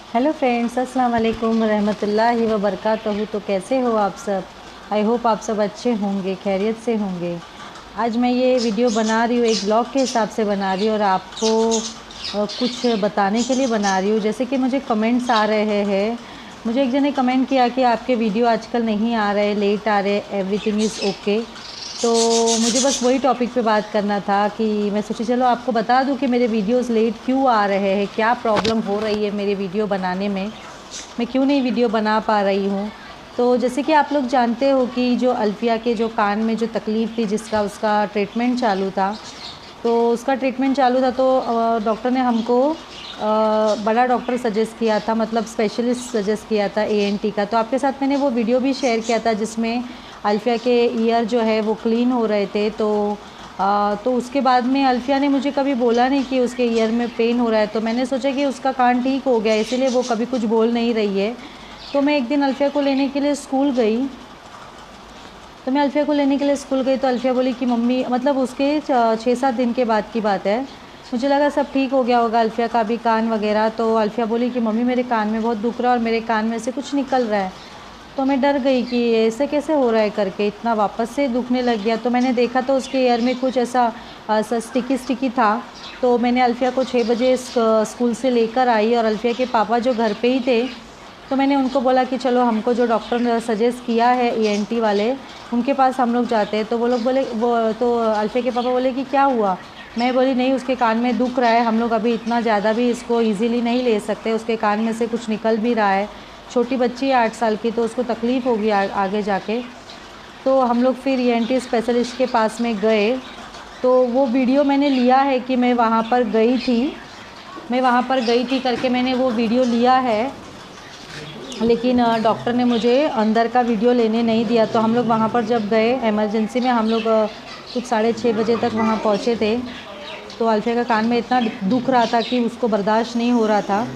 Hello friends, अस्सलाम वालेकुम रहमतुल्लाहि व बरकातहू। तो कैसे हो आप सब? आई होप आप सब अच्छे होंगे, खैरियत से होंगे। आज मैं ये वीडियो बना रही हूँ, एक ब्लॉग के हिसाब से बना रही हूँ और आपको कुछ बताने के लिए बना रही हूँ। जैसे कि मुझे कमेंट्स आ रहे हैं, मुझे एक जने कमेंट किया कि आपके वीडियो आजकल नहीं आ रहे, लेट आ रहे, एवरीथिंग इज़ ओके। तो मुझे बस वही टॉपिक पे बात करना था कि मैं सोची चलो आपको बता दूं कि मेरे वीडियोस लेट क्यों आ रहे हैं, क्या प्रॉब्लम हो रही है मेरे वीडियो बनाने में, मैं क्यों नहीं वीडियो बना पा रही हूँ। तो जैसे कि आप लोग जानते हो कि जो अल्फ़िया के जो कान में जो तकलीफ़ थी, जिसका उसका ट्रीटमेंट चालू था, तो उसका ट्रीटमेंट चालू था, तो डॉक्टर ने हमको बड़ा डॉक्टर सजेस्ट किया था, मतलब स्पेशलिस्ट सजेस्ट किया था एएनटी का। तो आपके साथ मैंने वो वीडियो भी शेयर किया था जिसमें अल्फ़िया के ईयर जो है वो क्लीन हो रहे थे। तो उसके बाद में अल्फ़िया ने मुझे कभी बोला नहीं कि उसके ईयर में पेन हो रहा है, तो मैंने सोचा कि उसका कान ठीक हो गया, इसीलिए वो कभी कुछ बोल नहीं रही है। तो मैं एक दिन अल्फ़िया को लेने के लिए स्कूल गई, तो मैं अल्फ़िया को लेने के लिए स्कूल गई, तो अल्फ़िया बोली कि मम्मी, मतलब उसके 6-7 दिन के बाद की बात है, मुझे लगा सब ठीक हो गया होगा अल्फ़िया का भी कान वगैरह। तो अल्फ़िया बोली कि मम्मी मेरे कान में बहुत दुख रहा है और मेरे कान में से कुछ निकल रहा है। तो मैं डर गई कि ऐसे कैसे हो रहा है करके, इतना वापस से दुखने लग गया। तो मैंने देखा तो उसके ईयर में कुछ ऐसा स्टिकी स्टिकी था। तो मैंने अल्फ़िया को 6 बजे स्कूल से लेकर आई और अल्फ़िया के पापा जो घर पे ही थे, तो मैंने उनको बोला कि चलो हमको जो डॉक्टर ने सजेस्ट किया है ईएनटी वाले, उनके पास हम लोग जाते हैं। तो वो लोग बोले, वो तो अल्फ़िया के पापा बोले कि क्या हुआ। मैं बोली नहीं, उसके कान में दुख रहा है, हम लोग अभी इतना ज़्यादा भी इसको इजीली नहीं ले सकते, उसके कान में से कुछ निकल भी रहा है, छोटी बच्ची है 8 साल की, तो उसको तकलीफ़ होगी आगे जाके। तो हम लोग फिर ईएनटी स्पेशलिस्ट के पास में गए। तो वो वीडियो मैंने लिया है कि मैं वहाँ पर गई थी, करके मैंने वो वीडियो लिया है, लेकिन डॉक्टर ने मुझे अंदर का वीडियो लेने नहीं दिया। तो हम लोग वहाँ पर जब गए इमरजेंसी में, हम लोग कुछ 6:30 बजे तक वहाँ पहुँचे थे। तो अल्फ़िया का कान में इतना दुख रहा था कि उसको बर्दाश्त नहीं हो रहा था।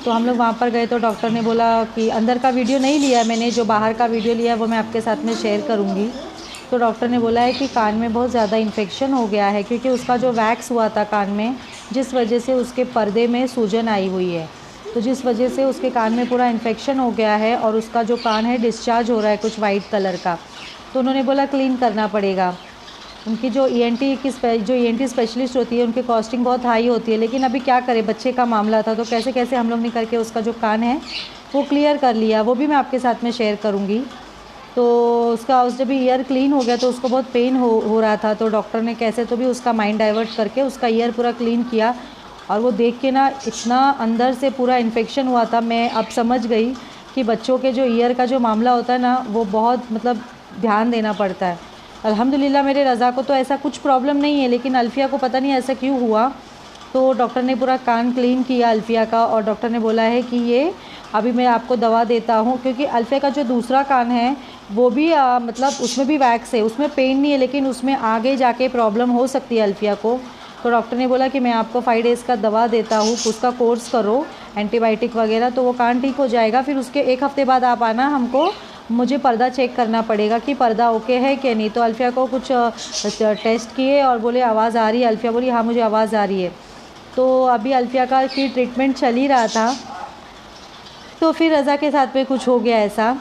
तो हम लोग वहाँ पर गए तो डॉक्टर ने बोला कि अंदर का वीडियो नहीं लिया मैंने, जो बाहर का वीडियो लिया है वो मैं आपके साथ में शेयर करूँगी। तो डॉक्टर ने बोला है कि कान में बहुत ज़्यादा इन्फेक्शन हो गया है, क्योंकि उसका जो वैक्स हुआ था कान में, जिस वजह से उसके पर्दे में सूजन आई हुई है, तो जिस वजह से उसके कान में पूरा इन्फेक्शन हो गया है और उसका जो कान है डिस्चार्ज हो रहा है कुछ वाइट कलर का। तो उन्होंने बोला क्लीन करना पड़ेगा। उनकी जो ईएनटी स्पेशलिस्ट होती है, उनकी कॉस्टिंग बहुत हाई होती है, लेकिन अभी क्या करें, बच्चे का मामला था, तो कैसे कैसे हम लोग ने करके उसका जो कान है वो क्लियर कर लिया, वो भी मैं आपके साथ में शेयर करूँगी। तो जब ईयर क्लीन हो गया तो उसको बहुत पेन हो रहा था, तो डॉक्टर ने कैसे तो भी उसका माइंड डाइवर्ट करके उसका ईयर पूरा क्लीन किया। और वो देख के ना इतना अंदर से पूरा इन्फेक्शन हुआ था, मैं अब समझ गई कि बच्चों के जो ईयर का जो मामला होता है ना, वो बहुत मतलब ध्यान देना पड़ता है। अल्हम्दुलिल्लाह मेरे रज़ा को तो ऐसा कुछ प्रॉब्लम नहीं है, लेकिन अल्फ़िया को पता नहीं ऐसा क्यों हुआ। तो डॉक्टर ने पूरा कान क्लीन किया अल्फ़िया का, और डॉक्टर ने बोला है कि ये अभी मैं आपको दवा देता हूँ, क्योंकि अल्फ़िया का जो दूसरा कान है वो भी मतलब उसमें भी वैक्स है, उसमें पेन नहीं है, लेकिन उसमें आगे जाके प्रॉब्लम हो सकती है अल्फ़िया को। तो डॉक्टर ने बोला कि मैं आपको 5 डेज़ का दवा देता हूँ, उसका कोर्स करो एंटीबायोटिक वगैरह, तो वो कान ठीक हो जाएगा। फिर उसके 1 हफ़्ते बाद आप आना, मुझे पर्दा चेक करना पड़ेगा कि पर्दा ओके है कि नहीं। तो अल्फ़िया को कुछ टेस्ट किए और बोले आवाज़ आ रही है, अल्फ़िया बोली हाँ मुझे आवाज़ आ रही है। तो अभी अल्फ़िया का की ट्रीटमेंट चल ही रहा था, तो फिर रज़ा के साथ में कुछ हो गया ऐसा।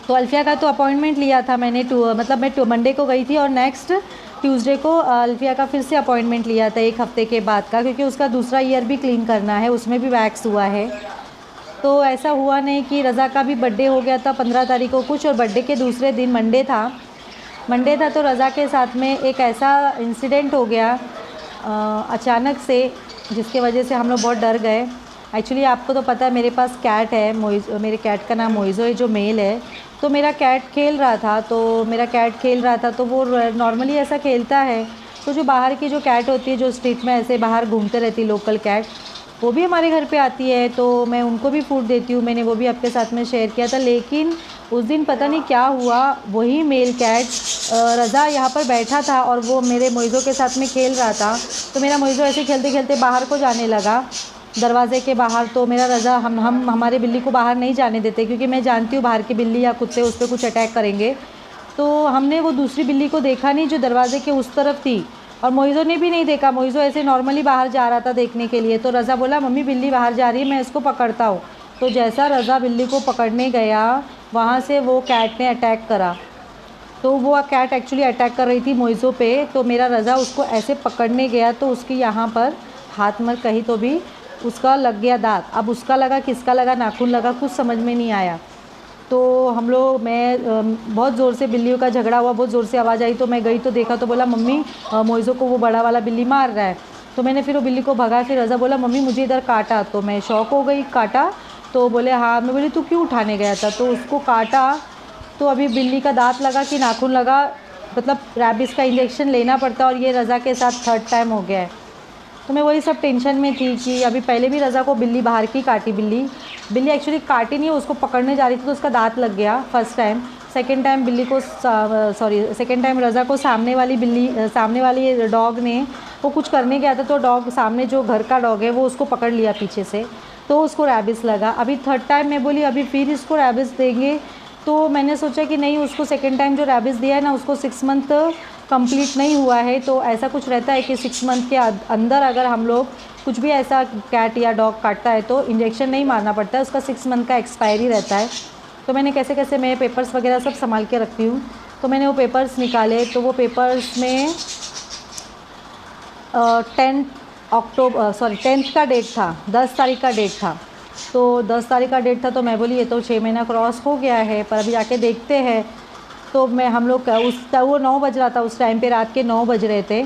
तो अल्फ़िया का तो अपॉइंटमेंट लिया था मैंने, मतलब मैं मंडे को गई थी और नेक्स्ट ट्यूसडे को अल्फ़िया का फिर से अपॉइंटमेंट लिया था 1 हफ़्ते के बाद का, क्योंकि उसका दूसरा ईयर भी क्लीन करना है, उसमें भी वैक्स हुआ है। तो ऐसा हुआ नहीं कि रज़ा का भी बर्थडे हो गया था 15 तारीख को कुछ, और बर्थडे के दूसरे दिन मंडे था, तो रज़ा के साथ में एक ऐसा इंसिडेंट हो गया अचानक से, जिसके वजह से हम लोग बहुत डर गए। एक्चुअली आपको तो पता है मेरे पास कैट है, मेरे कैट का नाम मोइज़ो है, जो मेल है। तो मेरा कैट खेल रहा था, तो वो नॉर्मली ऐसा खेलता है। तो जो बाहर की जो कैट होती है, जो स्ट्रीट में ऐसे बाहर घूमते रहती है, लोकल कैट, वो भी हमारे घर पे आती है, तो मैं उनको भी फूड देती हूँ, मैंने वो भी आपके साथ में शेयर किया था। लेकिन उस दिन पता नहीं क्या हुआ, वही मेल कैट रज़ा यहाँ पर बैठा था और वो मेरे मोइज़ो के साथ में खेल रहा था। तो मेरा मोइज़ो ऐसे खेलते खेलते बाहर को जाने लगा, दरवाज़े के बाहर। तो मेरा रज़ा, हम हमारे बिल्ली को बाहर नहीं जाने देते, क्योंकि मैं जानती हूँ बाहर की बिल्ली या कुत्ते उस पर कुछ अटैक करेंगे। तो हमने वो दूसरी बिल्ली को देखा नहीं जो दरवाज़े के उस तरफ थी, और मोइज़ो ने भी नहीं देखा, मोइज़ो ऐसे नॉर्मली बाहर जा रहा था देखने के लिए। तो रज़ा बोला मम्मी बिल्ली बाहर जा रही है, मैं इसको पकड़ता हूँ। तो जैसा रज़ा बिल्ली को पकड़ने गया, वहाँ से वो कैट ने अटैक करा। तो वो कैट एक्चुअली अटैक कर रही थी मोइज़ो पे। तो मेरा रज़ा उसको ऐसे पकड़ने गया तो उसकी यहाँ पर हाथ में कहीं तो भी उसका लग गया दांत। अब उसका लगा, किसका लगा, नाखून लगा, कुछ समझ में नहीं आया। तो हम लोग, मैं बहुत ज़ोर से, बिल्लियों का झगड़ा हुआ, बहुत ज़ोर से आवाज़ आई। तो मैं गई तो देखा तो बोला मम्मी मोइज़ो को वो बड़ा वाला बिल्ली मार रहा है। तो मैंने फिर वो बिल्ली को भगा। फिर रज़ा बोला मम्मी मुझे इधर काटा। तो मैं शॉक हो गई, काटा? तो बोले हाँ। मैं बोली तू क्यों उठाने गया था? तो उसको काटा। तो अभी बिल्ली का दांत लगा कि नाखून लगा, मतलब रैबिस का इंजेक्शन लेना पड़ता। और ये रज़ा के साथ 3rd टाइम हो गया है। तो मैं वही सब टेंशन में थी कि अभी पहले भी रज़ा को बिल्ली बाहर की काटी। बिल्ली एक्चुअली काटी नहीं, उसको पकड़ने जा रही थी तो उसका दांत लग गया फर्स्ट टाइम। सेकंड टाइम बिल्ली को सेकंड टाइम रज़ा को सामने वाली डॉग ने, वो कुछ करने गया था तो डॉग, सामने जो घर का डॉग है, वो उसको पकड़ लिया पीछे से, तो उसको रैबिस लगा। अभी 3rd टाइम मैं बोली अभी फिर इसको रैबिस देंगे। तो मैंने सोचा कि नहीं, उसको सेकेंड टाइम जो रैबिस दिया है ना, उसको 6 मंथ कंप्लीट नहीं हुआ है। तो ऐसा कुछ रहता है कि 6 मंथ के अंदर अगर हम लोग कुछ भी ऐसा कैट या डॉग काटता है तो इंजेक्शन नहीं मारना पड़ता है, उसका 6 मंथ का एक्सपायरी रहता है। तो मैंने कैसे कैसे, मैं पेपर्स वगैरह सब संभाल के रखती हूँ। तो मैंने वो पेपर्स निकाले। तो वो पेपर्स में 10th का डेट था, 10 तारीख का डेट था। तो 10 तारीख का डेट था। तो मैं बोली ये तो 6 महीना क्रॉस हो गया है, पर अभी जाके देखते हैं। तो हम लोग वो 9 बज रहा था उस टाइम पे, रात के 9 बज रहे थे।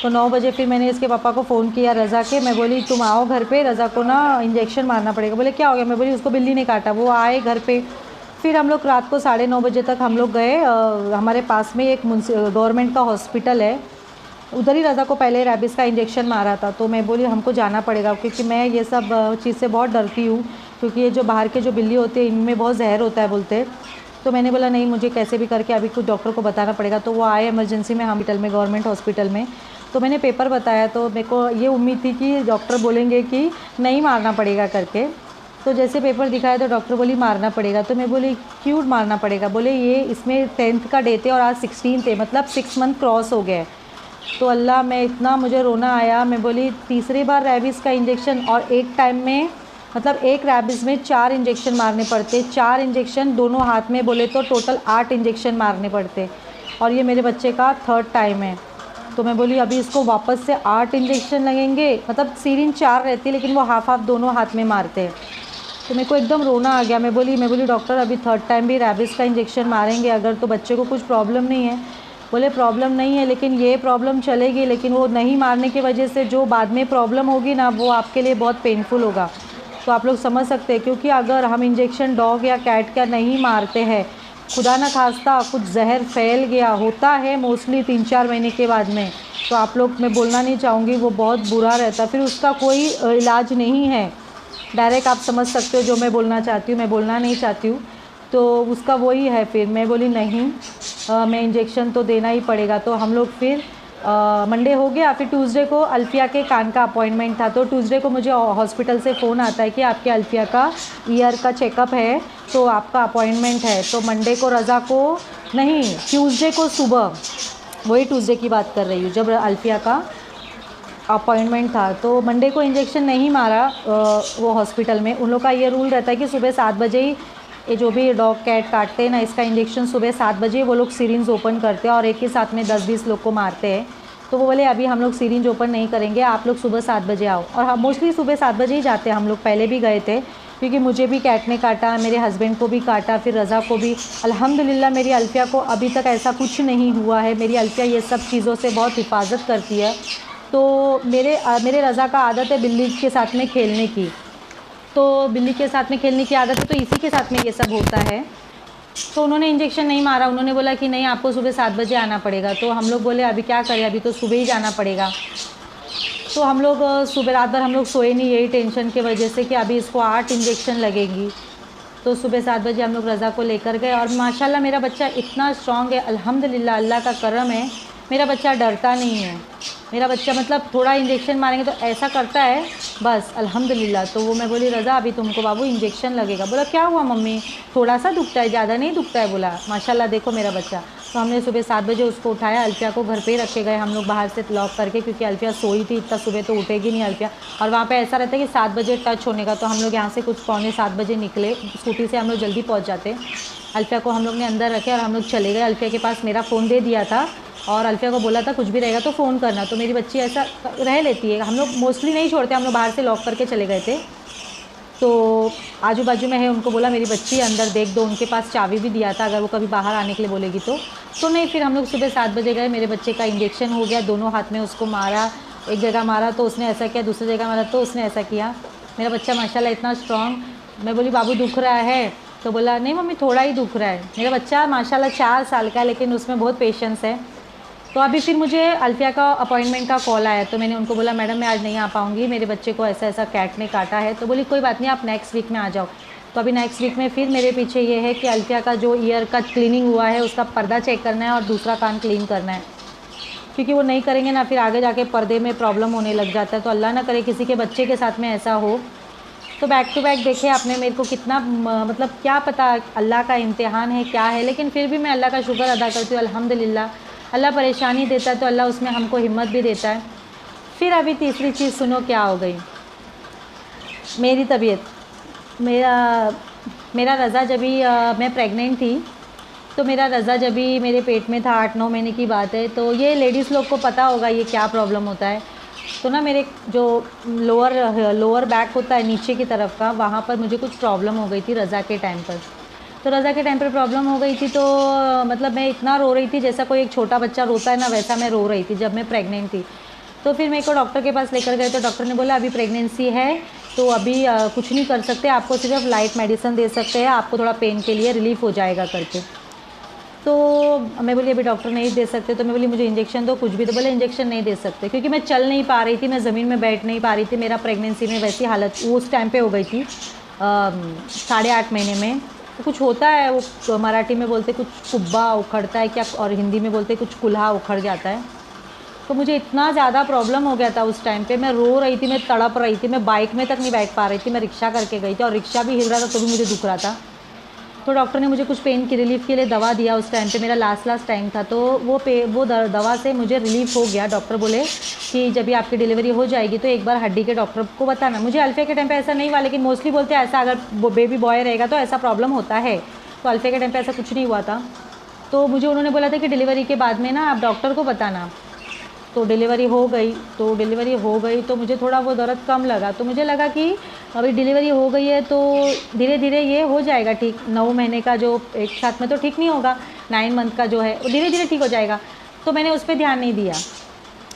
तो 9 बजे फिर मैंने इसके पापा को फ़ोन किया, रज़ा के। मैं बोली तुम आओ घर पे, रज़ा को ना इंजेक्शन मारना पड़ेगा। बोले क्या हो गया? मैं बोली उसको बिल्ली ने काटा। वो आए घर पे। फिर हम लोग रात को 9:30 बजे तक हम लोग गए। हमारे पास में एक गवर्नमेंट का हॉस्पिटल है, उधर ही रज़ा को पहले रैबिस का इंजेक्शन मारा था। तो मैं बोली हमको जाना पड़ेगा, क्योंकि मैं ये सब चीज़ से बहुत डरती हूँ, क्योंकि ये जो बाहर के जो बिल्ली होते हैं इनमें बहुत जहर होता है बोलते। तो मैंने बोला नहीं, मुझे कैसे भी करके अभी कुछ डॉक्टर को बताना पड़ेगा। तो वो आए इमरजेंसी में हॉस्पिटल में, गवर्नमेंट हॉस्पिटल में। तो मैंने पेपर बताया। तो मेरे को ये उम्मीद थी कि डॉक्टर बोलेंगे कि नहीं मारना पड़ेगा करके। तो जैसे पेपर दिखाया तो डॉक्टर बोली मारना पड़ेगा। तो मैं बोली क्यों मारना पड़ेगा? बोले ये इसमें 10th का डेट है और आज 16 थे, मतलब 6 मंथ क्रॉस हो गए। तो अल्लाह, मैं इतना, मुझे रोना आया। मैं बोली तीसरी बार रैबिस का इंजेक्शन, और एक टाइम में, मतलब एक रैबिस में 4 इंजेक्शन मारने पड़ते, 4 इंजेक्शन दोनों हाथ में, बोले तो टोटल 8 इंजेक्शन मारने पड़ते। और ये मेरे बच्चे का 3rd टाइम है। तो मैं बोली अभी इसको वापस से 8 इंजेक्शन लगेंगे, मतलब सीरिंज 4 रहती है लेकिन वो हाफ दोनों हाथ में मारते हैं। तो मेरे को एकदम रोना आ गया। मैं बोली डॉक्टर अभी 3rd टाइम भी रैबिस का इंजेक्शन मारेंगे अगर, तो बच्चे को कुछ प्रॉब्लम नहीं है? बोले प्रॉब्लम नहीं है, लेकिन ये प्रॉब्लम चलेगी, लेकिन वो नहीं मारने की वजह से जो बाद में प्रॉब्लम होगी ना, वो आपके लिए बहुत पेनफुल होगा। तो आप लोग समझ सकते हैं, क्योंकि अगर हम इंजेक्शन डॉग या कैट का नहीं मारते हैं, खुदा न खास्ता कुछ जहर फैल गया, होता है मोस्टली 3-4 महीने के बाद में, तो आप लोग, मैं बोलना नहीं चाहूँगी, वो बहुत बुरा रहता, फिर उसका कोई इलाज नहीं है। डायरेक्ट आप समझ सकते हो जो मैं बोलना चाहती हूँ, मैं बोलना नहीं चाहती हूँ। तो उसका वही है। फिर मैं बोली नहीं, मैं इंजेक्शन तो देना ही पड़ेगा। तो हम लोग फिर मंडे हो गया। फिर ट्यूसडे को अल्फिया के कान का अपॉइंटमेंट था। तो ट्यूसडे को मुझे हॉस्पिटल से फ़ोन आता है कि आपके अल्फिया का ईयर का चेकअप है, तो आपका अपॉइंटमेंट है। तो मंडे को रज़ा को नहीं, ट्यूसडे को सुबह, वही ट्यूसडे की बात कर रही हूँ, जब अल्फिया का अपॉइंटमेंट था। तो मंडे को इंजेक्शन नहीं मारा वो हॉस्पिटल में। उन लोग का ये रूल रहता है कि सुबह 7 बजे ही, ये जो भी डॉग कैट काटते हैं ना, इसका इंजेक्शन सुबह 7 बजे वो लोग सीरिंज ओपन करते हैं और एक ही साथ में 10-20 लोग को मारते हैं। तो वो बोले अभी हम लोग सीरिंज ओपन नहीं करेंगे, आप लोग सुबह 7 बजे आओ। और हम मोस्टली सुबह 7 बजे ही जाते हैं। हम लोग पहले भी गए थे, क्योंकि मुझे भी कैट ने काटा, मेरे हस्बैंड को भी काटा, फिर रज़ा को भी। अल्हम्दुलिल्लाह मेरी अल्फिया को अभी तक ऐसा कुछ नहीं हुआ है। मेरी अल्फिया ये सब चीज़ों से बहुत हिफाजत करती है। तो मेरे रज़ा का आदत है बिल्ली के साथ में खेलने की, तो बिल्ली के साथ में खेलने की आदत है, तो इसी के साथ में ये सब होता है। तो उन्होंने इंजेक्शन नहीं मारा, उन्होंने बोला कि नहीं आपको सुबह 7 बजे आना पड़ेगा। तो हम लोग बोले अभी क्या करें, अभी तो सुबह ही जाना पड़ेगा। तो हम लोग सुबह, रात भर हम लोग सोए नहीं, यही टेंशन की वजह से कि अभी इसको 8 इंजेक्शन लगेंगी। तो सुबह 7 बजे हम लोग रज़ा को लेकर गए। और माशाल्लाह मेरा बच्चा इतना स्ट्रॉन्ग है, अल्हम्दुलिल्लाह, अल्लाह का करम है, मेरा बच्चा डरता नहीं है। मेरा बच्चा मतलब थोड़ा इंजेक्शन मारेंगे तो ऐसा करता है बस अल्हम्दुलिल्लाह। तो वो मैं बोली रज़ा अभी तुमको बाबू इंजेक्शन लगेगा। बोला क्या हुआ मम्मी, थोड़ा सा दुखता है, ज़्यादा नहीं दुखता है। बोला माशाल्लाह देखो मेरा बच्चा। तो हमने सुबह 7 बजे उसको उठाया, अल्फिया को घर पे ही रखे गए हम लोग बाहर से लॉक करके, क्योंकि अल्फिया सोई थी, इतना सुबह तो उठेगी नहीं अल्फिया। और वहाँ पे ऐसा रहता है कि 7 बजे टच होने का, तो हम लोग यहाँ से कुछ पौने 7 बजे निकले, स्कूटी से हम लोग जल्दी पहुँच जाते। अल्फिया को हम लोग ने अंदर रखे और हम लोग चले गए। अल्फिया के पास मेरा फ़ोन दे दिया था और अल्फिया को बोला था कुछ भी रहेगा तो फ़ोन करना। तो मेरी बच्ची ऐसा रह लेती है, हम लोग मोस्टली नहीं छोड़ते, हम लोग बाहर से लॉक करके चले गए थे। तो आजू बाजू में है, उनको बोला मेरी बच्ची अंदर देख दो, उनके पास चाबी भी दिया था अगर वो कभी बाहर आने के लिए बोलेगी तो नहीं। फिर हम लोग सुबह 7 बजे गए, मेरे बच्चे का इंजेक्शन हो गया, दोनों हाथ में उसको मारा, एक जगह मारा तो उसने ऐसा किया, दूसरी जगह मारा तो उसने ऐसा किया। मेरा बच्चा माशाल्लाह इतना स्ट्रॉन्ग। मैं बोली बाबू दुख रहा है, तो बोला नहीं मम्मी थोड़ा ही दुख रहा है। मेरा बच्चा माशाल्लाह 4 साल का है, लेकिन उसमें बहुत पेशेंस है। तो अभी फिर मुझे अल्फिया का अपॉइंटमेंट का कॉल आया, तो मैंने उनको बोला मैडम मैं आज नहीं आ पाऊँगी, मेरे बच्चे को ऐसा ऐसा कैट ने काटा है। तो बोली कोई बात नहीं, आप नेक्स्ट वीक में आ जाओ। तो अभी नेक्स्ट वीक में फिर मेरे पीछे ये है कि अल्फिया का जो ईयर का क्लीनिंग हुआ है उसका पर्दा चेक करना है और दूसरा कान क्लीन करना है, क्योंकि वो नहीं करेंगे ना फिर आगे जाके पर्दे में प्रॉब्लम होने लग जाता है। तो अल्लाह ना करे किसी के बच्चे के साथ में ऐसा हो। तो बैक टू बैक देखे आपने मेरे को कितना मतलब क्या पता अल्लाह का इम्तिहान है क्या है, लेकिन फिर भी मैं अल्लाह का शुक्र अदा करती हूँ अल्हम्दुलिल्लाह। अल्लाह परेशानी देता है तो अल्लाह उसमें हमको हिम्मत भी देता है। फिर अभी तीसरी चीज़ सुनो क्या हो गई, मेरी तबीयत। मेरा रज़ा जब भी मैं प्रेग्नेंट थी तो मेरा रज़ा जब भी मेरे पेट में था 8-9 महीने की बात है, तो ये लेडीज़ लोग को पता होगा ये क्या प्रॉब्लम होता है। तो ना मेरे जो लोअर बैक होता है नीचे की तरफ का, वहाँ पर मुझे कुछ प्रॉब्लम हो गई थी रज़ा के टाइम पर। तो रज़ा के टाइम पर प्रॉब्लम हो गई थी, तो मतलब मैं इतना रो रही थी जैसा कोई एक छोटा बच्चा रोता है ना, वैसा मैं रो रही थी जब मैं प्रेग्नेंट थी। तो फिर मेरे को डॉक्टर के पास लेकर गए, तो डॉक्टर ने बोला अभी प्रेगनेंसी है तो अभी कुछ नहीं कर सकते, आपको सिर्फ लाइट मेडिसिन दे सकते हैं, आपको थोड़ा पेन के लिए रिलीफ़ हो जाएगा करके। तो मैं बोली अभी डॉक्टर नहीं दे सकते। तो मैं बोली मुझे इंजेक्शन दो कुछ भी। तो बोले इंजेक्शन नहीं दे सकते, क्योंकि मैं चल नहीं पा रही थी, मैं ज़मीन में बैठ नहीं पा रही थी। मेरा प्रेगनेंसी में वैसी हालत उस टाइम पे हो गई थी 8.5 महीने में। तो कुछ होता है वो मराठी में बोलते कुछ कुब्बा उखड़ता है क्या, और हिंदी में बोलते कुछ कुल्हा उखड़ जाता है। तो मुझे इतना ज़्यादा प्रॉब्लम हो गया था उस टाइम पे, मैं रो रही थी, मैं तड़प रही थी, मैं बाइक में तक नहीं बैठ पा रही थी। मैं रिक्शा करके गई थी और रिक्शा भी हिल रहा था तो भी मुझे दुख रहा था। तो डॉक्टर ने मुझे कुछ पेन की रिलीफ़ के लिए दवा दिया उस टाइम पे, मेरा लास्ट टाइम था। तो वो दवा से मुझे रिलीफ़ हो गया। डॉक्टर बोले कि जब भी आपकी डिलीवरी हो जाएगी तो एक बार हड्डी के डॉक्टर को बताना। मुझे अल्फिया के टाइम पे ऐसा नहीं हुआ, लेकिन मोस्टली बोलते हैं ऐसा अगर बेबी बॉय रहेगा तो ऐसा प्रॉब्लम होता है। तो अल्फिया के टाइम पर ऐसा कुछ नहीं हुआ था। तो मुझे उन्होंने बोला था कि डिलीवरी के बाद में ना आप डॉक्टर को बताना। तो डिलीवरी हो गई तो मुझे थोड़ा वो दर्द कम लगा। तो मुझे लगा कि अभी डिलीवरी हो गई है तो धीरे धीरे ये हो जाएगा ठीक। 9 महीने का जो एक साथ में तो ठीक नहीं होगा, 9 मंथ का जो है वो धीरे धीरे ठीक हो जाएगा। तो मैंने उस पर ध्यान नहीं दिया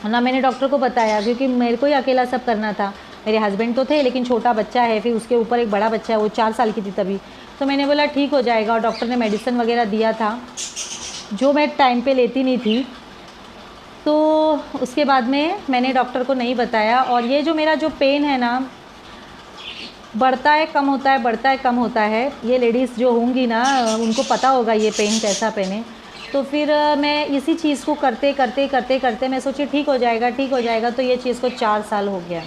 ना, मैंने डॉक्टर को बताया, क्योंकि मेरे को ही अकेला सब करना था। मेरे हस्बैंड तो थे लेकिन छोटा बच्चा है, फिर उसके ऊपर एक बड़ा बच्चा है, वो 4 साल की थी तभी। तो मैंने बोला ठीक हो जाएगा, और डॉक्टर ने मेडिसिन वगैरह दिया था जो मैं टाइम पे लेती नहीं थी। तो उसके बाद में मैंने डॉक्टर को नहीं बताया। और ये जो मेरा जो पेन है ना, बढ़ता है कम होता है, बढ़ता है कम होता है। ये लेडीज़ जो होंगी ना उनको पता होगा ये पेन कैसा पेन है। तो फिर मैं इसी चीज़ को करते करते मैं सोची ठीक हो जाएगा। तो ये चीज़ को 4 साल हो गया।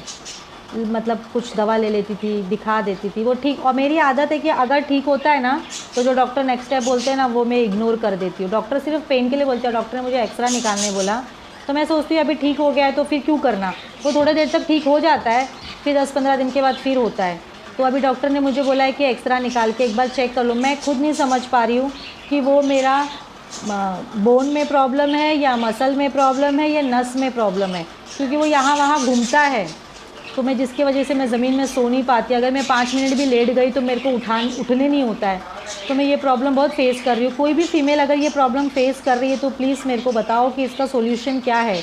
मतलब कुछ दवा ले लेती थी, दिखा देती थी, वो ठीक। और मेरी आदत है कि अगर ठीक होता है ना तो जो डॉक्टर नेक्स्ट स्टेप बोलते हैं ना वो मैं इग्नोर कर देती हूँ। डॉक्टर सिर्फ पेन के लिए बोलते हैं। डॉक्टर ने मुझे एक्सरा निकालने बोला तो मैं सोचती हूँ अभी ठीक हो गया है तो फिर क्यों करना। वो थोड़ी देर तक ठीक हो जाता है, फिर 10-15 दिन के बाद फिर होता है। तो अभी डॉक्टर ने मुझे बोला है कि एक्सरा निकाल के एक बार चेक कर लो। मैं खुद नहीं समझ पा रही हूँ कि वो मेरा बोन में प्रॉब्लम है या मसल में प्रॉब्लम है या नस में प्रॉब्लम है, क्योंकि वो यहाँ वहाँ घूमता है। तो मैं जिसकी वजह से मैं ज़मीन में सो नहीं पाती। अगर मैं 5 मिनट भी लेट गई तो मेरे को उठने नहीं होता है। तो मैं ये प्रॉब्लम बहुत फेस कर रही हूँ। कोई भी फीमेल अगर ये प्रॉब्लम फेस कर रही है तो प्लीज़ मेरे को बताओ कि इसका सॉल्यूशन क्या है,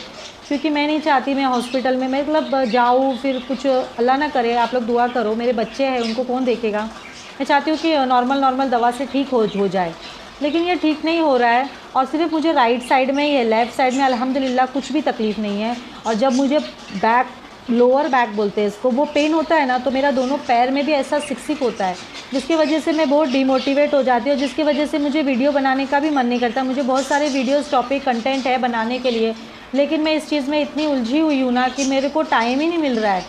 क्योंकि मैं नहीं चाहती मैं हॉस्पिटल में मतलब जाऊँ फिर कुछ अल्लाह ना करे। आप लोग दुआ करो, मेरे बच्चे हैं उनको कौन देखेगा। मैं चाहती हूँ कि नॉर्मल दवा से ठीक हो जाए, लेकिन ये ठीक नहीं हो रहा है। और सिर्फ मुझे राइट साइड में ही है, लेफ़्ट साइड में अल्हम्दुलिल्लाह कुछ भी तकलीफ़ नहीं है। और जब मुझे लोअर बैक बोलते हैं इसको, वो पेन होता है ना, तो मेरा दोनों पैर में भी ऐसा सिक होता है, जिसकी वजह से मैं बहुत डिमोटिवेट हो जाती हूँ, जिसकी वजह से मुझे वीडियो बनाने का भी मन नहीं करता। मुझे बहुत सारे वीडियोस टॉपिक कंटेंट है बनाने के लिए, लेकिन मैं इस चीज़ में इतनी उलझी हुई हूँ ना कि मेरे को टाइम ही नहीं मिल रहा है।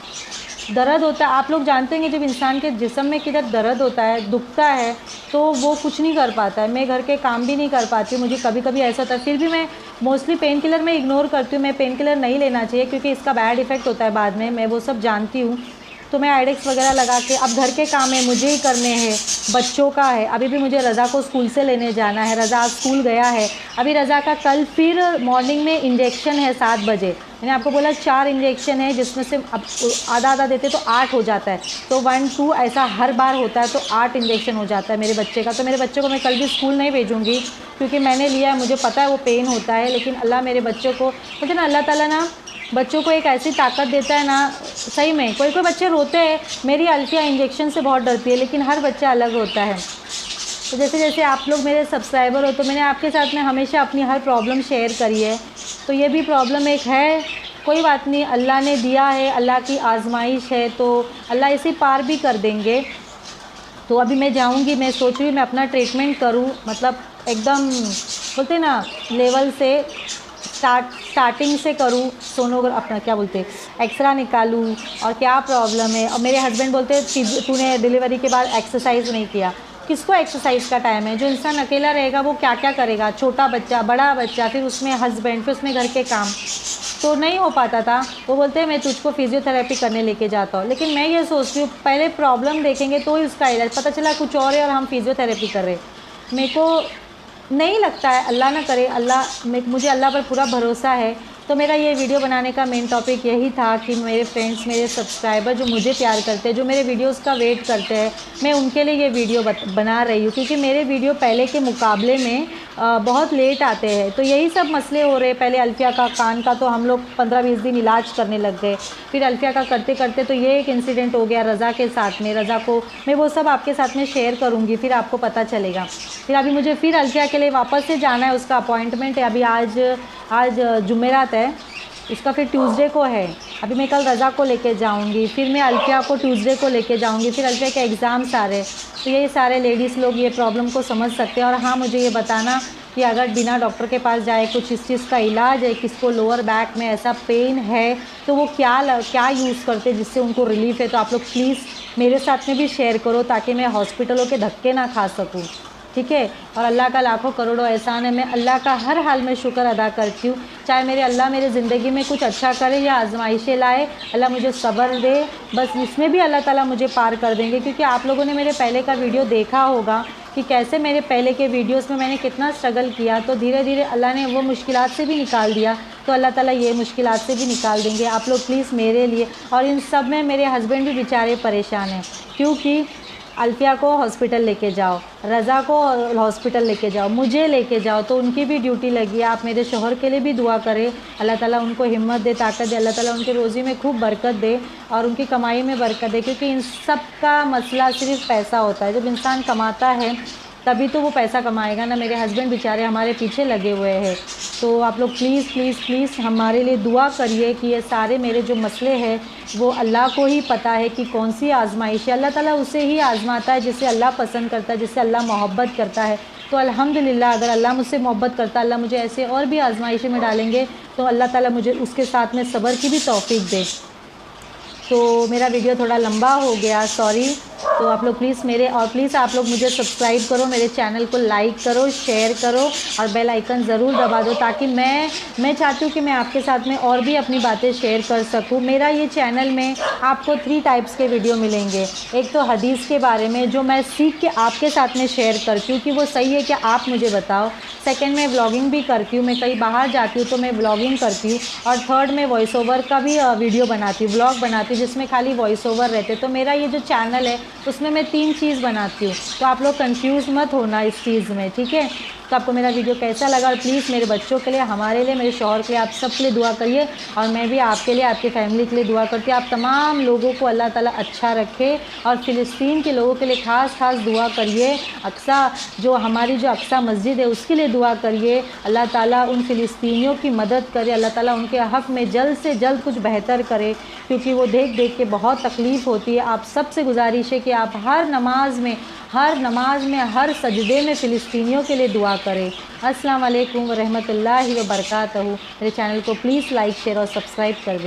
दर्द होता है, आप लोग जानते हैं कि जब इंसान के जिस्म में किधर दर्द होता है, दुखता है, तो वो कुछ नहीं कर पाता है। मैं घर के काम भी नहीं कर पाती हूँ, मुझे कभी कभी ऐसा होता है। फिर भी मैं मोस्टली पेन किलर में इग्नोर करती हूँ। मैं पेन किलर नहीं लेना चाहिए क्योंकि इसका बैड इफ़ेक्ट होता है बाद में, मैं वो सब जानती हूँ। तो मैं आइडेक्स वगैरह लगा के, अब घर के काम है मुझे ही करने हैं, बच्चों का है, अभी भी मुझे रज़ा को स्कूल से लेने जाना है। रज़ा आज स्कूल गया है, अभी रज़ा का कल फिर मॉर्निंग में इंजेक्शन है 7 बजे। मैंने आपको बोला 4 इंजेक्शन है, जिसमें से अब आधा आधा देते तो 8 हो जाता है, तो 1 2 ऐसा हर बार होता है, तो 8 इंजेक्शन हो जाता है मेरे बच्चे का। तो मेरे बच्चे को मैं कल भी स्कूल नहीं भेजूँगी क्योंकि मैंने लिया है, मुझे पता है वो पेन होता है। लेकिन अल्लाह मेरे बच्चों को, बोलते ना अल्लाह ताला ना बच्चों को एक ऐसी ताकत देता है ना, सही में। कोई कोई बच्चे रोते हैं, मेरी अल्फिया इंजेक्शन से बहुत डरती है, लेकिन हर बच्चा अलग होता है। तो जैसे जैसे आप लोग मेरे सब्सक्राइबर हो, तो मैंने आपके साथ में हमेशा अपनी हर प्रॉब्लम शेयर करी है। तो ये भी प्रॉब्लम एक है, कोई बात नहीं, अल्लाह ने दिया है, अल्लाह की आजमाइश है, तो अल्लाह इसे पार भी कर देंगे। तो अभी मैं जाऊंगी, मैं सोच रही हूँ मैं अपना ट्रीटमेंट करूँ, मतलब एकदम बोलते ना लेवल से स्टार्टिंग से करूँ। सोनोग्राफ अपना क्या बोलते हैं, एक्सरा निकालूँ और क्या प्रॉब्लम है। और मेरे हस्बैंड बोलते हैं तूने डिलीवरी के बाद एक्सरसाइज नहीं किया। किसको एक्सरसाइज का टाइम है? जो इंसान अकेला रहेगा वो क्या क्या करेगा, छोटा बच्चा, बड़ा बच्चा, फिर उसमें हस्बैंड, फिर उसमें घर के काम, तो नहीं हो पाता था। वो बोलते हैं मैं तुझको फिजियोथेरेपी करने लेके जाता हूँ। लेकिन मैं ये सोचती हूँ पहले प्रॉब्लम देखेंगे तो ही उसका इलाज। पता चला कुछ और है और हम फिजियोथेरेपी कर रहे हैं। मेरे को नहीं लगता है, अल्लाह ना करे, मुझे अल्लाह पर पूरा भरोसा है। तो मेरा ये वीडियो बनाने का मेन टॉपिक यही था कि मेरे फ्रेंड्स, मेरे सब्सक्राइबर जो मुझे प्यार करते हैं, जो मेरे वीडियोस का वेट करते हैं, मैं उनके लिए ये वीडियो बना रही हूँ। क्योंकि मेरे वीडियो पहले के मुकाबले में बहुत लेट आते हैं, तो यही सब मसले हो रहे हैं। पहले अल्फिया का कान का तो हम लोग 15-20 दिन इलाज करने लग गए, फिर अल्फिया का करते करते तो ये एक इंसिडेंट हो गया रज़ा के साथ में। रज़ा को मैं वो सब आपके साथ में शेयर करूँगी, फिर आपको पता चलेगा। फिर अभी मुझे फिर अल्फिया के लिए वापस से जाना है, उसका अपॉइंटमेंट है। अभी आज जुमेरात है, उसका फिर ट्यूसडे को है। अभी मैं कल रज़ा को लेके जाऊंगी, फिर मैं अल्फिया को ट्यूसडे को लेके जाऊंगी, फिर अल्फिया के एग्ज़ाम सारे। तो ये सारे लेडीज़ लोग ये प्रॉब्लम को समझ सकते हैं। और हाँ, मुझे ये बताना कि अगर बिना डॉक्टर के पास जाए कुछ इस चीज़ का इलाज है, किसको लोअर बैक में ऐसा पेन है, तो वो क्या यूज़ करते हैं जिससे उनको रिलीफ़ है। तो आप लोग प्लीज़ मेरे साथ में भी शेयर करो ताकि मैं हॉस्पिटलों के धक्के ना खा सकूँ, ठीक है। और अल्लाह का लाखों करोड़ों एहसान है, मैं अल्लाह का हर हाल में शुक्र अदा करती हूँ। चाहे मेरे अल्लाह मेरे ज़िंदगी में कुछ अच्छा करे या आजमाइशें लाए, अल्लाह मुझे सब्र दे, बस इसमें भी अल्लाह ताला मुझे पार कर देंगे। क्योंकि आप लोगों ने मेरे पहले का वीडियो देखा होगा कि कैसे मेरे पहले के वीडियोस में मैंने कितना स्ट्रगल किया। तो धीरे धीरे अल्लाह ने वो मुश्किलात से भी निकाल दिया, तो अल्लाह ताला ये मुश्किलात से भी निकाल देंगे। आप लोग प्लीज़ मेरे लिए, और इन सब में मेरे हस्बैंड भी बेचारे परेशान हैं, क्योंकि अल्फिया को हॉस्पिटल लेके जाओ, रज़ा को हॉस्पिटल लेके जाओ, मुझे लेके जाओ, तो उनकी भी ड्यूटी लगी है। आप मेरे शोहर के लिए भी दुआ करें, अल्लाह ताला उनको हिम्मत दे, ताकत दे, अल्लाह ताला उनके रोज़ी में खूब बरकत दे और उनकी कमाई में बरकत दे। क्योंकि इन सब का मसला सिर्फ पैसा होता है। जब इंसान कमाता है तभी तो वो पैसा कमाएगा ना। मेरे हस्बैंड बेचारे हमारे पीछे लगे हुए हैं। तो आप लोग प्लीज़ प्लीज़ प्लीज़ हमारे लिए दुआ करिए कि ये सारे मेरे जो मसले हैं वो अल्लाह को ही पता है कि कौन सी आजमाइश है। अल्लाह ताला उसे ही आजमाता है जिसे अल्लाह पसंद करता है, जिससे अल्लाह मोहब्बत करता है। तो अल्हम्दुलिल्लाह, अगर अल्लाह मुझसे मोहब्बत करता है, अल्लाह मुझे ऐसे और भी आजमाइशें में डालेंगे, तो अल्लाह ताला मुझे उसके साथ में सब्र की भी तौफीक दे। तो मेरा वीडियो थोड़ा लंबा हो गया, सॉरी। तो आप लोग प्लीज़ प्लीज़ आप लोग मुझे सब्सक्राइब करो, मेरे चैनल को लाइक करो, शेयर करो और बेल आइकन ज़रूर दबा दो, ताकि मैं चाहती हूँ कि मैं आपके साथ में और भी अपनी बातें शेयर कर सकूँ। मेरा ये चैनल में आपको 3 टाइप्स के वीडियो मिलेंगे। एक तो हदीस के बारे में, जो मैं सीख के आपके साथ में शेयर करती हूँ कि वो सही है क्या, आप मुझे बताओ। सेकेंड, मैं व्लॉगिंग भी करती हूँ, मैं कहीं बाहर जाती हूँ तो मैं व्लॉगिंग करती हूँ। और थर्ड, मैं वॉइस ओवर का भी वीडियो बनाती हूँ, व्लॉग बनाती हूँ, जिसमें खाली वॉइस ओवर रहते। तो मेरा ये जो चैनल है उसमें मैं 3 चीज़ बनाती हूँ, तो आप लोग कंफ्यूज मत होना इस चीज़ में, ठीक है। तो आपको मेरा वीडियो कैसा लगा, और प्लीज़ मेरे बच्चों के लिए, हमारे लिए, मेरे शौहर के लिए, आप सब के लिए दुआ करिए। और मैं भी आपके लिए, आपकी फ़ैमिली के लिए दुआ करती हूँ। आप तमाम लोगों को अल्लाह ताला अच्छा रखे, और फ़िलिस्तीन के लोगों के लिए ख़ास दुआ करिए। अक्सा, जो हमारी जो अक्सा मस्जिद है उसके लिए दुआ करिए। अल्लाह ताला उन फ़िलिस्तीनियों की मदद करे, अल्लाह ताला उनके हक़ में जल्द से जल्द कुछ बेहतर करे, क्योंकि वो देख देख के बहुत तकलीफ़ होती है। आप सबसे गुजारिश है कि आप हर नमाज में, हर सजदे में फ़िलिस्तीनियों के लिए दुआ करें। अस्सलाम वालेकुम व रहमतुल्लाहि व बरकातहू। मेरे चैनल को प्लीज़ लाइक शेयर और सब्सक्राइब कर दें।